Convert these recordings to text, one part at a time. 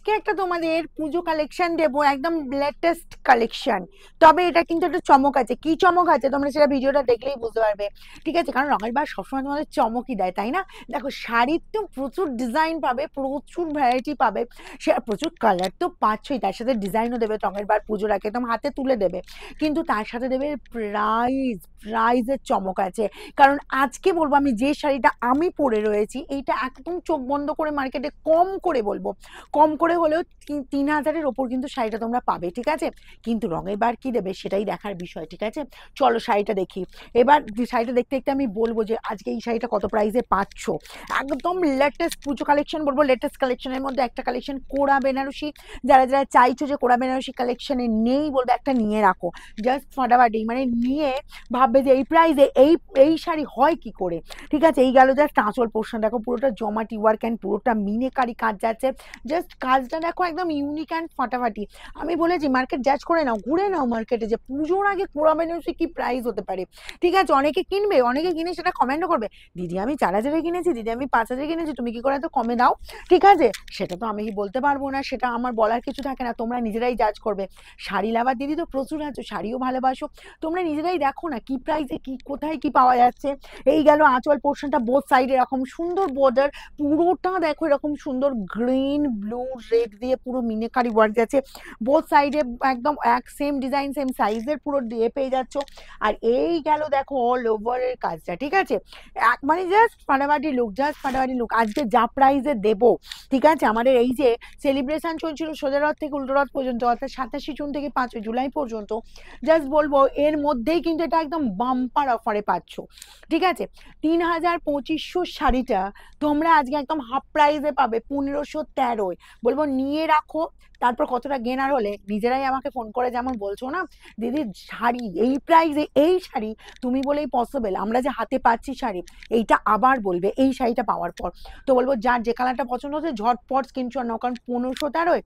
আজকে একটা তোমাদের পুজো কালেকশন দেবো, একদম লেটেস্ট কালেকশন। তবে এটা কিন্তু একটা চমক আছে। কি চমক আছে তোমরা সেটা ভিডিওটা দেখলেই বুঝতে পারবে, ঠিক আছে? কারণ রঙের বার সবসময় তোমাদের চমকই দেয়, তাই না? দেখো, শাড়ির তো প্রচুর ডিজাইন পাবে, প্রচুর ভ্যারাইটি পাবে, সে প্রচুর কালার তো পাচ্ছই, তার সাথে ডিজাইনও দেবে। রঙের বার পুজোর আগে একদম হাতে তুলে দেবে, কিন্তু তার সাথে দেবে প্রাইজের চমক আছে। কারণ আজকে বলবো, আমি যে শাড়িটা আমি পরে রয়েছি এইটা একদম চোখ বন্ধ করে মার্কেটে কম করে বলবো, কম করে হলেও 3000-এর ওপর কিন্তু শাড়িটা তোমরা পাবে, ঠিক আছে? কিন্তু রঙের বার কি দেবে সেটাই দেখার বিষয়, ঠিক আছে? চলো শাড়িটা দেখি। এবার শাড়িটা দেখতে দেখতে আমি বলবো যে আজকে এই শাড়িটা কত প্রাইসে পাচ্ছ। একদম লেটেস্ট পুজো কালেকশন বলবো। লেটেস্ট কালেকশনের মধ্যে একটা কালেকশন কোরা বেনারসি। যারা যারা চাইছো যে কোরা বেনারসি কালেকশনে নেই, বলবে একটা নিয়ে রাখো। জাস্ট ফাটাফাটি, মানে নিয়ে ভাববে যে এই প্রাইসে এই এই শাড়ি হয় কি করে, ঠিক আছে? এই গেল জাস্ট আঁচল পোর্শন, দেখো পুরোটা জমাটি ওয়ার্ক অ্যান্ড পুরোটা মিনেকারি কাজ যাচ্ছে। জাস্ট কাজটা দেখো একদম ইউনিক অ্যান্ড ফাটাফাটি। আমি বলেছি মার্কেট জাজ করে নাও, ঘুরে নাও মার্কেটে, যে পুজোর আগে কোরা বেনারসি কি প্রাইস হতে পারে, ঠিক আছে? অনেকে কিনবে, অনেকে কিনে সেটা কমেন্টও করবে, দিদি আমি 4000-এ কিনেছি, দিদি আমি 5000-এ কিনেছি, তুমি কি করে এত কমে দাও, ঠিক আছে? সেটা তো আমি বলতে পারবো না, সেটা আমার বলার কিছু থাকে না, তোমরা নিজেরাই জাজ করবে। শাড়ি লাভার দিদি তো প্রচুর আছো, শাড়িও ভালোবাসো, তোমরা নিজেরাই দেখো না কি প্রাইসে কি কোথায় কি পাওয়া যাচ্ছে। এই গেল আঁচল পোর্শনটা, বোথ সাইডে এরকম সুন্দর বর্ডার, পুরোটা দেখো এরকম সুন্দর গ্রিন ব্লু রেড দিয়ে পুরো মিনেকারি ওয়ার্ক যাচ্ছে। বোথ সাইডে একদম এক সেম ডিজাইন সেম সাইজের পুরো দিয়ে পেয়ে যাচ্ছ। আর এই গেল দেখো অল ওভারের কাজটা, ঠিক আছে? এক মানে জাস্ট ফাটাফাটি লুক, জাস্ট ফাটাফাটি লুক। আজকে যা প্রাইসে দেবো, ঠিক আছে? আমাদের এই যে সেলিব্রেশন চলছিল সোজা রথ থেকে উল্টো রথ পর্যন্ত, অর্থাৎ 27 জুন থেকে 5 জুলাই পর্যন্ত, জাস্ট বলবো এর মধ্যেই কিন্তু এটা একদম বাম্পার অফারে পাচ্ছ, ঠিক আছে? 3250 শাড়িটা তোমরা আজকে একদম হাফ প্রাইসে পাবে 1513। বলবো নিয়ে রাখো। তারপর কতটা গেনার হলে নিজেরাই আমাকে ফোন করে যেমন বলছো না, দিদি শাড়ি এই প্রাইসে, এই শাড়ি তুমি বলেই পসিবল, আমরা যে হাতে পাচ্ছি শাড়ি, এইটা আবার বলবে এই শাড়িটা পাওয়ার পর। তো বলবো যার যে কালারটা পছন্দ হচ্ছে ঝটপট স্ক্রিনশট নাও, কারণ 1513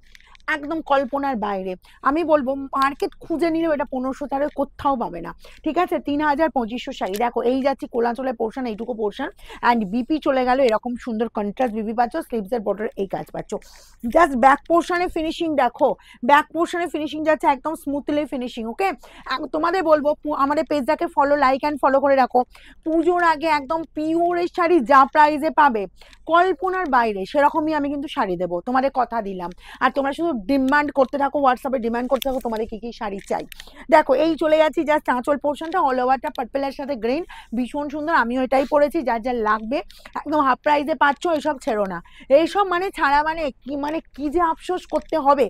একদম কল্পনার বাইরে। আমি বলবো মার্কেট খুঁজে নিলেও এটা 1513 কোথাও পাবে না, ঠিক আছে? 3250 শাড়ি দেখো, এই যাচ্ছি কোলাচলের পোর্শন, এইটুকু পোর্শন অ্যান্ড বিপি চলে গেল, এরকম সুন্দর কন্ট্রাস্ট বিপি পাচ্ছ, স্লিভসের বর্ডার এই কাজ পাচ্ছ। জাস্ট ব্যাক পোর্শনে ফিনিশিং দেখো, ব্যাক পোর্শনে ফিনিশিং যাচ্ছে একদম স্মুথলি ফিনিশিং, ওকে? তোমাদের বলবো আমাদের পেজটাকে ফলো, লাইক অ্যান্ড ফলো করে রাখো। পুজোর আগে একদম পিওরের শাড়ি যা প্রাইসে পাবে কল্পনার বাইরে, সেরকমই আমি কিন্তু শাড়ি দেবো, তোমাদের কথা দিলাম। আর তোমরা শুধু ডিমান্ড করতে থাকো, হোয়াটসঅ্যাপে ডিমান্ড করতে থাকো তোমাদের কি কি শাড়ি চাই। দেখো এই চলে যাচ্ছি জাস্ট আঁচল পোর্শনটা, অল ওভারটা পার্পেলের সাথে গ্রিন, ভীষণ সুন্দর, আমিও এটাই পরেছি। যার যার লাগবে একদম হাফ প্রাইসে পাচ্ছ, এইসব ছেড়ো না। এইসব মানে ছাড়া মানে কি যে আফসোস করতে হবে।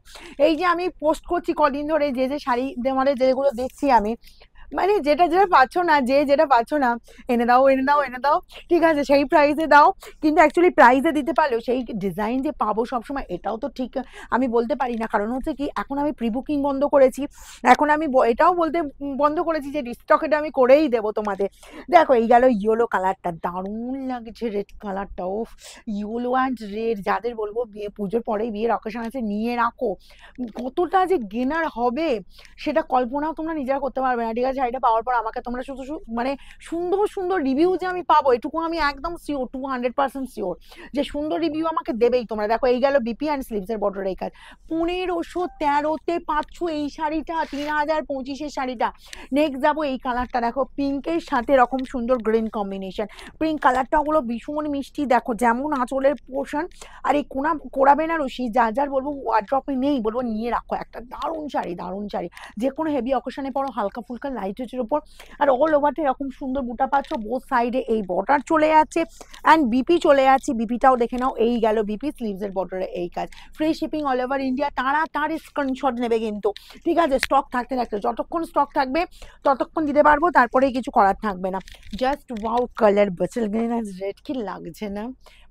এই যে আমি পোস্ট করছি কদিন ধরে, যে যে শাড়ি মানে যেগুলো দেখছি আমি, মানে যেটা যেটা পাচ্ছ না, যে যেটা পাচ্ছ না, এনে দাও এনে দাও এনে দাও, ঠিক আছে? সেই প্রাইসে দাও, কিন্তু অ্যাকচুয়ালি প্রাইসে দিতে পারলেও সেই ডিজাইন যে পাবো সবসময় এটাও তো ঠিক আমি বলতে পারি না। কারণ হচ্ছে কি, এখন আমি প্রি বুকিং বন্ধ করেছি, এখন আমি এটাও বলতে বন্ধ করেছি যে রিস্টক এটা আমি করেই দেবো তোমাদের। দেখো এই গেল ইয়েলো কালারটা, দারুণ লাগছে রেড কালারটা, ও ইয়েলো অ্যান্ড রেড, যাদের বলবো বিয়ে পুজোর পরেই বিয়ের অকেশন আছে নিয়ে রাখো। কতটা যে গেনার হবে সেটা কল্পনাও তোমরা নিজেরা করতে পারবে না, ঠিক আছে? শাড়িটা পাওয়ার পর আমাকে তোমরা শুধু মানে সুন্দর সুন্দর রিভিউ যে আমি পাবো এটুকু আমি একদম শিওর, 200% শিওর যে সুন্দর রিভিউ আমাকে দেবেই তোমরা। দেখো এই গেল বিপি অ্যান্ড স্লিভসের বর্ডার এই কাজ, 1513-তে পাচ্ছ এই শাড়িটা, 3025-এর শাড়িটা। নেক্সট যাবো এই কালারটা, দেখো পিঙ্কের সাথে এরকম সুন্দর গ্রিন কম্বিনেশন, পিঙ্ক কালারটা ওগুলো ভীষণ মিষ্টি, দেখো যেমন আঁচলের পোর্শন। আর এই কোরা বেনারসি যার যার বলবো ওয়ার্ড্রপে নেই, বলবো নিয়ে রাখো, একটা দারুণ শাড়ি, দারুণ শাড়ি, যে কোনো হেভি অকেশনে পড়ো, হালকা ফুলকা লাইট ওয়েটের উপর। আর অল ওভারটা এরকম সুন্দর বুটা পাচ্ছ, বোথ সাইডে এই বর্ডার চলে যাচ্ছে অ্যান্ড বিপি চলে যাচ্ছে, বিপিটাও দেখে নাও। এই গেল বিপি, স্লিভসের বর্ডারে এই কাজ, free shipping all over India. তাড়াতাড়ি স্ক্রিনশট নেবে কিন্তু, ঠিক আছে? স্টক থাকতে থাকতে, যতক্ষণ স্টক থাকবে ততক্ষণ দিতে পারবো, তারপরেই কিছু করার থাকবে না। জাস্ট ওয়াও কালার, বাচল গ্রিন আর রেড, কি লাগছে না?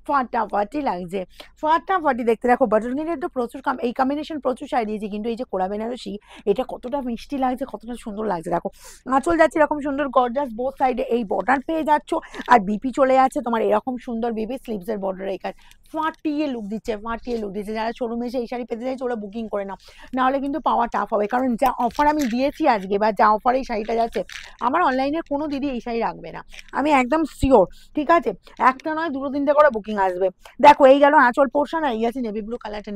ফাটাফাটি লাগছে, ফাটাফাটি দেখতে। দেখো বাটল গ্রিনের তো প্রচুর এই কম্বিনেশন প্রচুর শাড়ি দিয়েছি, কিন্তু এই যে কোরা বেনারসি এটা কতটা মিষ্টি লাগছে, কতটা সুন্দর লাগছে। দেখো আঁচল যাচ্ছে এরকম সুন্দর গর্জাস, বোথ সাইডে এই বর্ডার পেয়ে যাচ্ছ, আর বিপি চলে যাচ্ছে তোমার এরকম সুন্দর বিপি, স্লিভসের বর্ডার এই কাজ, ফাটিয়ে লুক দিচ্ছে, ফাটিয়ে লুক দিচ্ছে। যারা শোরুমে এসে এই শাড়ি পেতে চাইছে ওরা বুকিং করে নাও, নাহলে কিন্তু পাওয়া টাফ হবে। কারণ যা অফার আমি দিয়েছি আজকে বা যা অফারে এই শাড়িটা যাচ্ছে, আমার অনলাইনের কোনো দিদি এই শাড়ি রাখবে না, আমি একদম শিওর। ঠিক আছে, একটা নয় দুটো তিনটে করে বুকিং আসবে। দেখো এই গেল আঁচল পোর্শন, আর এই আছে নেভি ব্লু কালারটা।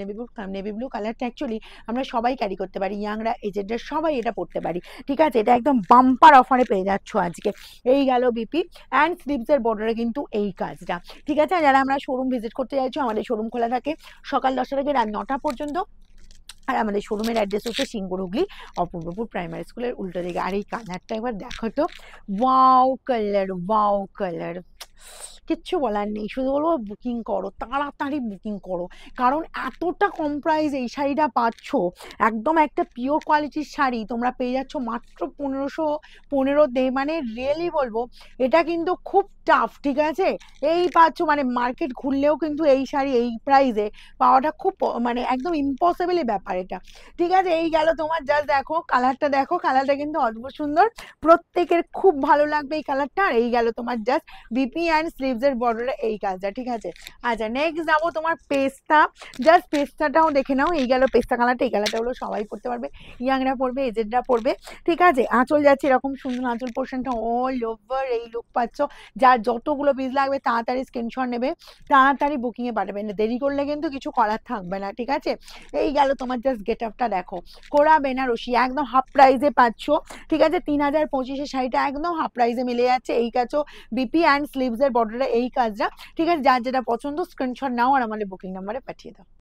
নেভি ব্লু কালারটা অ্যাকচুয়ালি আমরা সবাই ক্যারি করতে পারি, ইয়াংরা এজেডরা সবাই এটা পড়তে পারি। ঠিক আছে, এটা একদম বাম্পার অফারে পেয়ে যাচ্ছ আজকে। এই গেল বিপি অ্যান্ড স্লিভসের বর্ডারে কিন্তু এই কাজটা। ঠিক আছে, যারা আমরা শোরুম ভিজিট করতে চাইছো, আমাদের শোরুম খোলা থাকে সকাল 10টা থেকে রাত 9টা পর্যন্ত। আর আমাদের শোরুমের অ্যাড্রেস হচ্ছে সিঙ্গুর হুগলি, অপূর্বপুর প্রাইমারি স্কুলের উল্টো দিকে। আর এই কালারটা একবার দেখো তো, ওয়াও কালার, ওয়াও কালার, কিচ্ছু বলার নেই, শুধু বলবো বুকিং করো, তাড়াতাড়ি বুকিং করো। কারণ এতটা কম প্রাইস এই শাড়িটা পাচ্ছ, একদম একটা পিওর কোয়ালিটির শাড়ি তোমরা পেয়ে যাচ্ছ মাত্র 1515 মানে রিয়েলি বলবো এটা কিন্তু খুব টাফ। ঠিক আছে, এই পাচ্ছ মানে মার্কেট ঘুরলেও কিন্তু এই শাড়ি এই প্রাইসে পাওয়াটা খুব মানে একদম ইম্পসিবলই ব্যাপার এটা। ঠিক আছে, এই গেল তোমার, জাস্ট দেখো কালারটা, দেখো কালারটা কিন্তু অদ্ভুত সুন্দর, প্রত্যেকের খুব ভালো লাগবে এই কালারটা। আর এই গেল তোমার জাস্ট বিপি অ্যান্ড স্লিভসের বর্ডারে এই কাজটা। ঠিক আছে, আচ্ছা নেক্সট যাবো তোমার পেস্তা। জাস্ট পেস্তাটাও দেখে নাও, এই গেল পেস্তা কালারটা। এই কালারটা হলো সবাই পড়তে পারবে, ইয়াংরা পড়বে, এজেডরা পড়বে। ঠিক আছে, আঁচল যাচ্ছে এরকম সুন্দর, আঁচল পোর্শনটা অল ওভার এই লুক পাচ্ছ। যার যতগুলো পিস লাগবে তাড়াতাড়ি স্ক্রিনশট নেবে, তাড়াতাড়ি বুকিংয়ে পাঠাবেন, দেরি করলে কিন্তু কিছু করার থাকবে না। ঠিক আছে, এই গেল তোমার জাস্ট গেট আপটা দেখো, কোরা বেনারসি একদম হাফ প্রাইজে পাচ্ছ। ঠিক আছে, 3025-এর শাড়িটা একদম হাফ প্রাইজে মিলে যাচ্ছে। এই কাজও বিপি অ্যান্ড স্লিভসের বর্ডারে এই কাজটা। ঠিক আছে, যার যেটা পছন্দ স্ক্রিনশট নাও আর আমাদের বুকিং নাম্বারে পাঠিয়ে দাও।